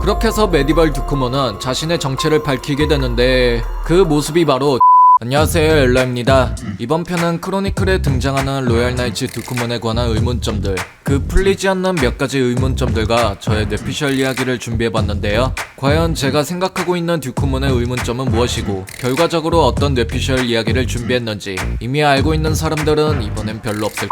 그렇게 해서 메디벌 듀크몬은 자신의 정체를 밝히게 되는데 그 모습이 바로 안녕하세요, 엘라입니다. 이번 편은 크로니클에 등장하는 로얄 나이츠 듀크몬에 관한 의문점들, 그 풀리지 않는 몇 가지 의문점들과 저의 뇌피셜 이야기를 준비해봤는데요. 과연 제가 생각하고 있는 듀크몬의 의문점은 무엇이고 결과적으로 어떤 뇌피셜 이야기를 준비했는지 이미 알고 있는 사람들은 이번엔 별로 없을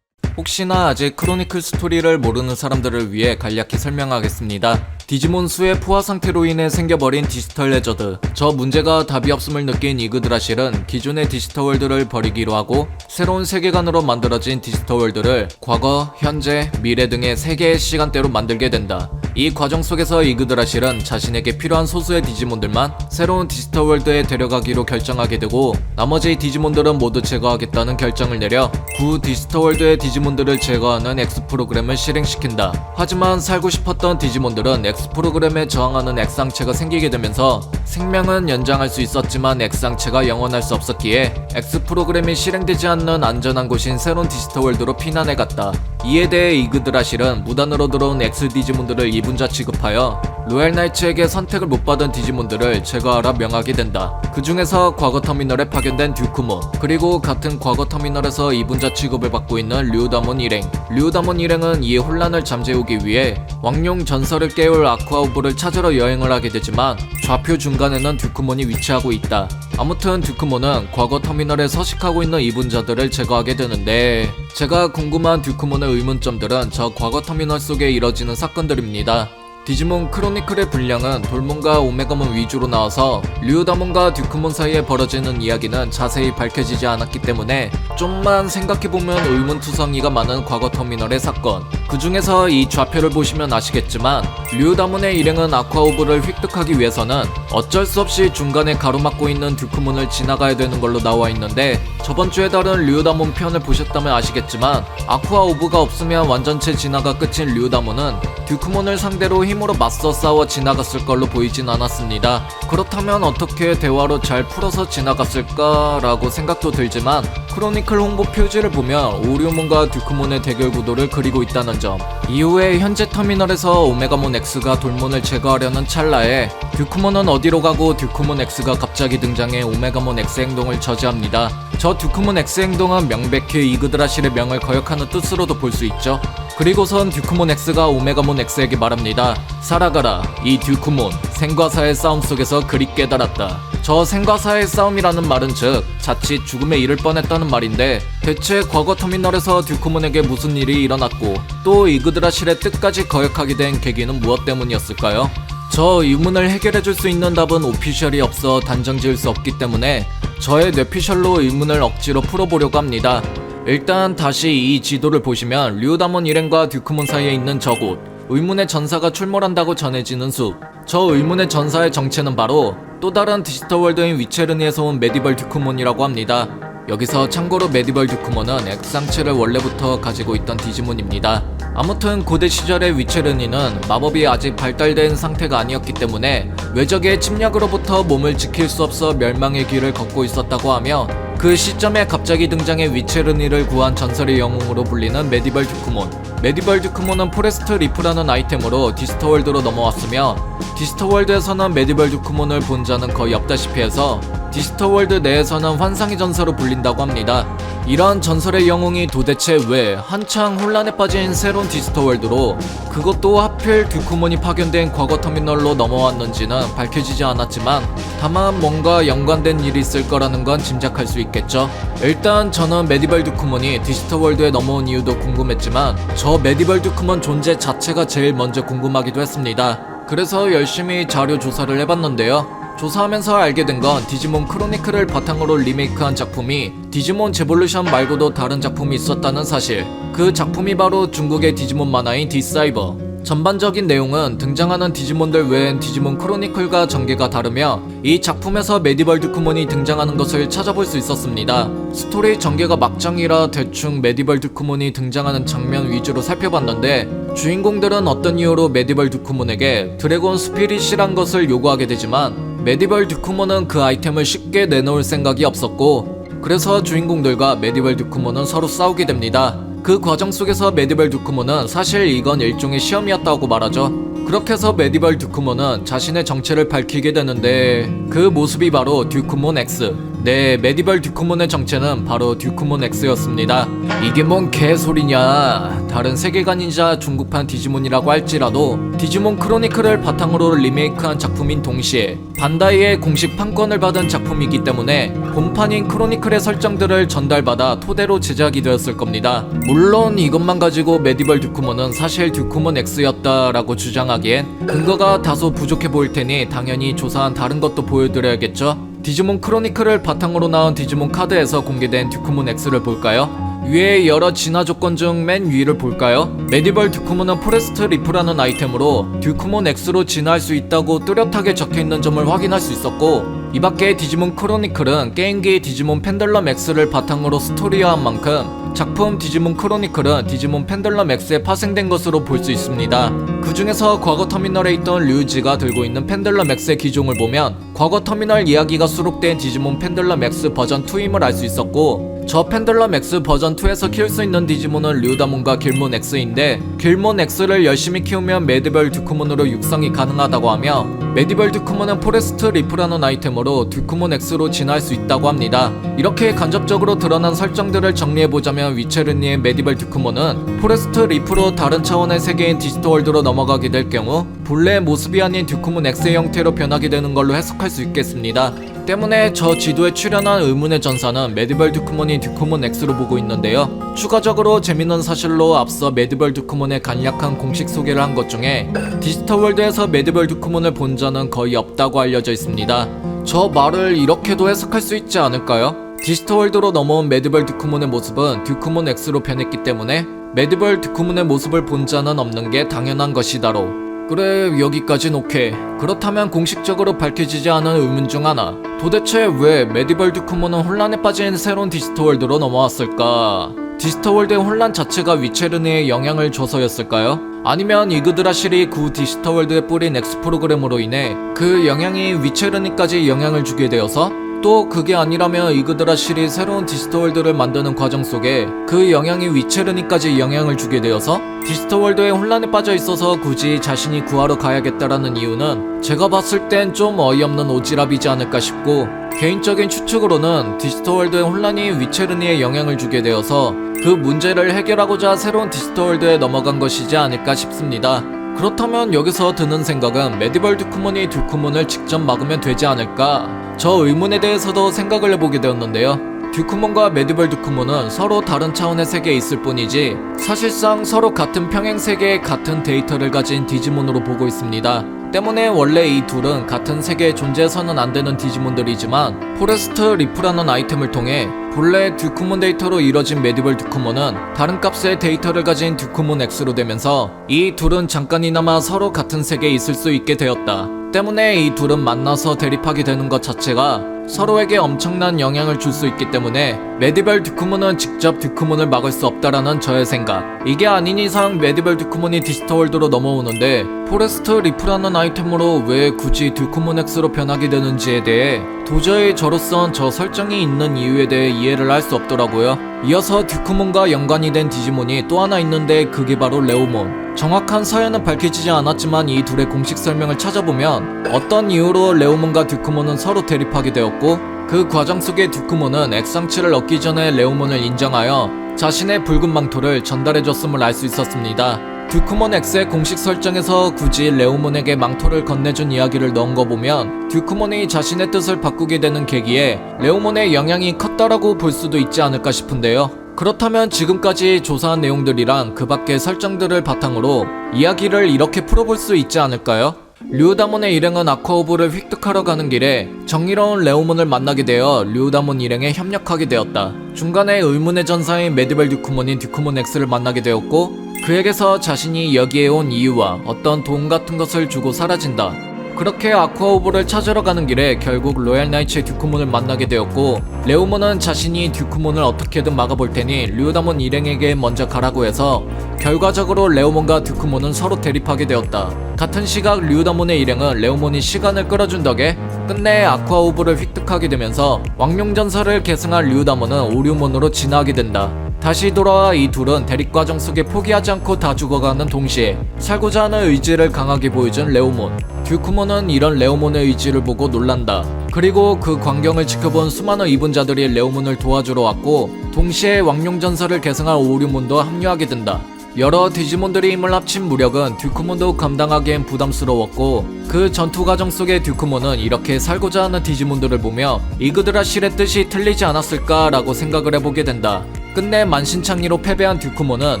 혹시나 아직 크로니클 스토리를 모르는 사람들을 위해 간략히 설명하겠습니다. 디지몬 수의 포화 상태로 인해 생겨버린 디지털 레저드, 저 문제가 답이 없음을 느낀 이그드라실은 기존의 디지털 월드를 버리기로 하고 새로운 세계관으로 만들어진 디지털 월드를 과거, 현재, 미래 등의 3개의 시간대로 만들게 된다. 이 과정 속에서 이그드라실은 자신에게 필요한 소수의 디지몬들만 새로운 디지털 월드에 데려가기로 결정하게 되고 나머지 디지몬들은 모두 제거하겠다는 결정을 내려 구 디지털 월드의 디지몬들을 제거하는 X 프로그램을 실행시킨다. 하지만 살고 싶었던 디지몬들은 X 프로그램에 저항하는 X항체가 생기게 되면서 생명은 연장할 수 있었지만 X항체가 영원할 수 없었기에 X 프로그램이 실행되지 않는 안전한 곳인 새로운 디지털 월드로 피난해갔다. 이에 대해 이그드라실은 무단으로 들어온 X 디지몬들을 이분자 취급하여 로얄 나이츠에게 선택을 못 받은 디지몬들을 제거하라 명하게 된다. 그 중에서 과거 터미널에 파견된 듀크몬, 그리고 같은 과거 터미널에서 이분자 취급을 받고 있는 류다몬 일행. 류다몬 일행은 이 혼란을 잠재우기 위해 왕룡 전설을 깨울 아쿠아우브를 찾으러 여행을 하게 되지만 좌표 중간에는 듀크몬이 위치하고 있다. 아무튼 듀크몬은 과거 터미널에 서식하고 있는 이분자들을 제거하게 되는데 제가 궁금한 듀크몬의 의문점들은 저 과거 터미널 속에 이뤄지는 사건들입니다. 디지몬 크로니클의 분량은 돌몬과 오메가몬 위주로 나와서 류다몬과 듀크몬 사이에 벌어지는 이야기는 자세히 밝혀지지 않았기 때문에 좀만 생각해보면 의문투성이가 많은 과거 터미널의 사건, 그 중에서 이 좌표를 보시면 아시겠지만 류다몬의 일행은 아쿠아오브를 획득하기 위해서는 어쩔 수 없이 중간에 가로막고 있는 듀크몬을 지나가야 되는 걸로 나와 있는데 저번주에 다룬 류다몬 편을 보셨다면 아시겠지만 아쿠아오브가 없으면 완전체 진화가 끝인 류다몬은 듀크몬을 상대로 힘으로 맞서 싸워 지나갔을 걸로 보이진 않았습니다. 그렇다면 어떻게 대화로 잘 풀어서 지나갔을까 라고 생각도 들지만 크로니클 홍보 표지를 보면 오류몬과 듀크몬의 대결 구도를 그리고 있다는 점, 이후에 현재 터미널에서 오메가몬 X가 돌몬을 제거하려는 찰나에 듀크몬은 어디로 가고 듀크몬 X가 갑자기 등장해 오메가몬 X 행동을 저지합니다. 저 듀크몬 X 행동은 명백히 이그드라실의 명을 거역하는 뜻으로도 볼 수 있죠. 그리고선 듀크몬 X가 오메가몬 X에게 말합니다. 살아가라, 이 듀크몬. 생과 사의 싸움 속에서 그리 깨달았다. 저 생과 사의 싸움이라는 말은 즉 자칫 죽음에 이를 뻔했다는 말인데 대체 과거 터미널에서 듀크몬에게 무슨 일이 일어났고 또 이그드라실의 뜻까지 거역하게 된 계기는 무엇 때문이었을까요? 저 의문을 해결해줄 수 있는 답은 오피셜이 없어 단정 지을 수 없기 때문에 저의 뇌피셜로 의문을 억지로 풀어보려고 합니다. 일단 다시 이 지도를 보시면 류다몬 일행과 듀크몬 사이에 있는 저곳, 의문의 전사가 출몰한다고 전해지는 숲, 저 의문의 전사의 정체는 바로 또 다른 디지털 월드인 위체르니에서 온 메디벌 듀크몬이라고 합니다. 여기서 참고로 메디벌 듀크몬은 X상체를 원래부터 가지고 있던 디지몬입니다. 아무튼 고대 시절의 위체르니는 마법이 아직 발달된 상태가 아니었기 때문에 외적의 침략으로부터 몸을 지킬 수 없어 멸망의 길을 걷고 있었다고 하며 그 시점에 갑자기 등장해 위체르니를 구한 전설의 영웅으로 불리는 메디벌 듀크몬. 메디벌 듀크몬은 포레스트 리프라는 아이템으로 디지털 월드로 넘어왔으며 디지털 월드에서는 메디벌 듀크몬을 본 자는 거의 없다시피 해서 디지털 월드 내에서는 환상의 전사로 불린다고 합니다. 이런 전설의 영웅이 도대체 왜 한창 혼란에 빠진 새로운 디지털 월드로 그것도 하필 듀크몬이 파견된 과거 터미널로 넘어왔는지는 밝혀지지 않았지만 다만 뭔가 연관된 일이 있을 거라는 건 짐작할 수 있겠죠. 일단 저는 메디벌 듀크몬이 디지털 월드에 넘어온 이유도 궁금했지만 저 메디벌 듀크몬 존재 자체가 제일 먼저 궁금하기도 했습니다. 그래서 열심히 자료 조사를 해봤는데요. 조사하면서 알게 된 건 디지몬 크로니클을 바탕으로 리메이크한 작품이 디지몬 제볼루션 말고도 다른 작품이 있었다는 사실. 그 작품이 바로 중국의 디지몬 만화인 디사이버. 전반적인 내용은 등장하는 디지몬들 외엔 디지몬 크로니클과 전개가 다르며 이 작품에서 메디벌 듀크몬이 등장하는 것을 찾아볼 수 있었습니다. 스토리 전개가 막장이라 대충 메디벌 듀크몬이 등장하는 장면 위주로 살펴봤는데 주인공들은 어떤 이유로 메디벌 듀크몬에게 드래곤 스피릿이란 것을 요구하게 되지만 메디벌 듀크몬은 그 아이템을 쉽게 내놓을 생각이 없었고 그래서 주인공들과 메디벌 듀크몬은 서로 싸우게 됩니다. 그 과정 속에서 메디벌 듀크몬은 사실 이건 일종의 시험이었다고 말하죠. 그렇게 해서 메디벌 듀크몬은 자신의 정체를 밝히게 되는데 그 모습이 바로 듀크몬 X. 네, 메디벌 듀크몬의 정체는 바로 듀크몬 X였습니다. 이게 뭔 개소리냐. 다른 세계관이자 중국판 디지몬이라고 할지라도 디지몬 크로니클을 바탕으로 리메이크한 작품인 동시에 반다이의 공식 판권을 받은 작품이기 때문에 본판인 크로니클의 설정들을 전달받아 토대로 제작이 되었을 겁니다. 물론 이것만 가지고 메디벌 듀크몬은 사실 듀크몬 X였다라고 주장하기엔 근거가 다소 부족해 보일 테니 당연히 조사한 다른 것도 보여드려야겠죠. 디지몬 크로니클을 바탕으로 나온 디지몬 카드에서 공개된 듀크몬 X를 볼까요? 위에 여러 진화 조건 중 맨 위를 볼까요? 메디벌 듀크몬은 포레스트 리프라는 아이템으로 듀크몬 X로 진화할 수 있다고 뚜렷하게 적혀있는 점을 확인할 수 있었고 이 밖에 디지몬 크로니클은 게임기 디지몬 펜들럼 X를 바탕으로 스토리화한 만큼 작품 디지몬 크로니클은 디지몬 펜들럼 X에 파생된 것으로 볼 수 있습니다. 그 중에서 과거 터미널에 있던 류지가 들고 있는 펜들럼 X의 기종을 보면 과거 터미널 이야기가 수록된 디지몬 펜들럼 X 버전 2임을 알 수 있었고 저 펜들럼 X 버전 2에서 키울 수 있는 디지몬은 류다몬과 길몬 X인데 길몬 X를 열심히 키우면 메디벌 듀크몬으로 육성이 가능하다고 하며 메디벌 듀크몬은 포레스트 리프라는 아이템으로 듀크몬 X로 진화할 수 있다고 합니다. 이렇게 간접적으로 드러난 설정들을 정리해보자면 위체르니의 메디벌 듀크몬은 포레스트 리프로 다른 차원의 세계인 디지털월드로 넘어가게 될 경우 본래의 모습이 아닌 듀크몬 X의 형태로 변하게 되는 걸로 해석할 수 있겠습니다. 때문에 저 지도에 출연한 의문의 전사는 메디벌 듀크몬이 듀크몬 X로 보고 있는데요. 추가적으로 재밌는 사실로 앞서 메디벌 듀크몬의 간략한 공식 소개를 한 것 중에 디지털월드에서 메디벌 듀크몬을 본 적은 거의 없다고 알려져 있습니다. 저 말을 이렇게도 해석할 수 있지 않을까요? 디지털월드로 넘어온 메디벌 듀크몬의 모습은 듀크몬 X로 변했기 때문에 메디벌 듀크몬의 모습을 본 자는 없는 게 당연한 것이다로. 그래, 여기까진 오케이. 그렇다면 공식적으로 밝혀지지 않은 의문 중 하나, 도대체 왜 메디벌 듀크몬은 혼란에 빠진 새로운 디지털월드로 넘어왔을까? 디지털월드의 혼란 자체가 위체르니에 영향을 줘서였을까요? 아니면 이그드라실이 구 디지털월드에 뿌린 X 프로그램으로 인해 그 영향이 위체르니까지 영향을 주게 되어서 또 그게 아니라면 이그드라실이 새로운 디지털월드를 만드는 과정 속에 그 영향이 위체르니까지 영향을 주게 되어서 디지털월드에 혼란에 빠져 있어서 굳이 자신이 구하러 가야겠다라는 이유는 제가 봤을 땐 좀 어이없는 오지랖이지 않을까 싶고 개인적인 추측으로는 디지털월드의 혼란이 위체르니에 영향을 주게 되어서 그 문제를 해결하고자 새로운 디지털월드에 넘어간 것이지 않을까 싶습니다. 그렇다면 여기서 드는 생각은 메디벌 듀크몬이 듀크몬을 직접 막으면 되지 않을까? 저 의문에 대해서도 생각을 해보게 되었는데요. 듀크몬과 메디벌 듀크몬은 서로 다른 차원의 세계에 있을 뿐이지 사실상 서로 같은 평행 세계의 같은 데이터를 가진 디지몬으로 보고 있습니다. 때문에 원래 이 둘은 같은 세계에 존재해서는 안 되는 디지몬들이지만 포레스트 리프라는 아이템을 통해 본래 듀크몬 데이터로 이뤄진 메디벌 듀크몬은 다른 값의 데이터를 가진 듀크몬 X로 되면서 이 둘은 잠깐이나마 서로 같은 세계에 있을 수 있게 되었다. 때문에 이 둘은 만나서 대립하게 되는 것 자체가 서로에게 엄청난 영향을 줄 수 있기 때문에 메디벌 듀크몬은 직접 듀크몬을 막을 수 없다라는 저의 생각. 이게 아닌 이상 메디벌 듀크몬이 디지털월드로 넘어오는데 포레스트 리프라는 아이템으로 왜 굳이 듀크몬 X로 변하게 되는지에 대해 도저히 저로선 저 설정이 있는 이유에 대해 이해를 할 수 없더라고요. 이어서 듀크몬과 연관이 된 디지몬이 또 하나 있는데 그게 바로 레오몬. 정확한 서열은 밝혀지지 않았지만 이 둘의 공식 설명을 찾아보면 어떤 이유로 레오몬과 듀크몬은 서로 대립하게 되었고 그 과정 속에 듀크몬은 액상치를 얻기 전에 레오몬을 인정하여 자신의 붉은 망토를 전달해줬음을 알 수 있었습니다. 듀크몬 X의 공식 설정에서 굳이 레오몬에게 망토를 건네준 이야기를 넣은 거 보면 듀크몬이 자신의 뜻을 바꾸게 되는 계기에 레오몬의 영향이 컸다라고 볼 수도 있지 않을까 싶은데요. 그렇다면 지금까지 조사한 내용들이랑 그 밖의 설정들을 바탕으로 이야기를 이렇게 풀어볼 수 있지 않을까요? 류다몬의 일행은 아쿠아오브를 획득하러 가는 길에 정의로운 레오몬을 만나게 되어 류다몬 일행에 협력하게 되었다. 중간에 의문의 전사인 메디벌 듀크몬인 듀크몬 X를 만나게 되었고 그에게서 자신이 여기에 온 이유와 어떤 도움 같은 것을 주고 사라진다. 그렇게 아쿠아오브를 찾으러 가는 길에 결국 로얄 나이츠의 듀크몬을 만나게 되었고, 레오몬은 자신이 듀크몬을 어떻게든 막아볼 테니 류다몬 일행에게 먼저 가라고 해서 결과적으로 레오몬과 듀크몬은 서로 대립하게 되었다. 같은 시각 류다몬의 일행은 레오몬이 시간을 끌어준 덕에 끝내 아쿠아오브를 획득하게 되면서 왕룡전설을 계승한 류다몬은 오류몬으로 진화하게 된다. 다시 돌아와 이 둘은 대립 과정 속에 포기하지 않고 다 죽어가는 동시에 살고자 하는 의지를 강하게 보여준 레오몬. 듀크몬은 이런 레오몬의 의지를 보고 놀란다. 그리고 그 광경을 지켜본 수많은 이분자들이 레오몬을 도와주러 왔고, 동시에 왕룡전설을 계승한 오류몬도 합류하게 된다. 여러 디지몬들이 힘을 합친 무력은 듀크몬도 감당하기엔 부담스러웠고, 그 전투 과정 속에 듀크몬은 이렇게 살고자 하는 디지몬들을 보며 이그드라실의 뜻이 틀리지 않았을까라고 생각을 해보게 된다. 끝내 만신창이로 패배한 듀크몬은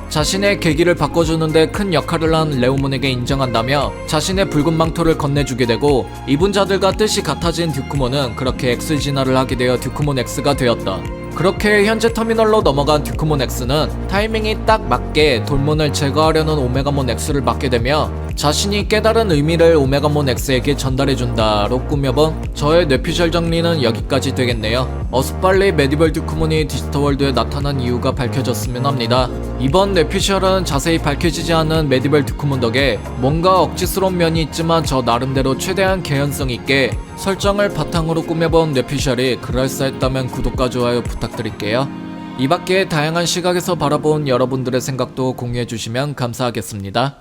자신의 계기를 바꿔주는데 큰 역할을 한 레오몬에게 인정한다며 자신의 붉은 망토를 건네주게 되고, 이분자들과 뜻이 같아진 듀크몬은 그렇게 X 진화를 하게 되어 듀크몬 X가 되었다. 그렇게 현재 터미널로 넘어간 듀크몬 X는 타이밍이 딱 맞게 돌몬을 제거하려는 오메가몬 X를 맡게 되며 자신이 깨달은 의미를 오메가몬 X에게 전달해준다로 꾸며본 저의 뇌피셜 정리는 여기까지 되겠네요. 어서빨리 메디벌 듀크몬이 디지털월드에 나타난 이유가 밝혀졌으면 합니다. 이번 뇌피셜은 자세히 밝혀지지 않은 메디벌 듀크몬 덕에 뭔가 억지스러운 면이 있지만 저 나름대로 최대한 개연성 있게 설정을 바탕으로 꾸며본 뇌피셜이 그럴싸했다면 구독과 좋아요 부탁드릴게요. 이 밖에 다양한 시각에서 바라본 여러분들의 생각도 공유해주시면 감사하겠습니다.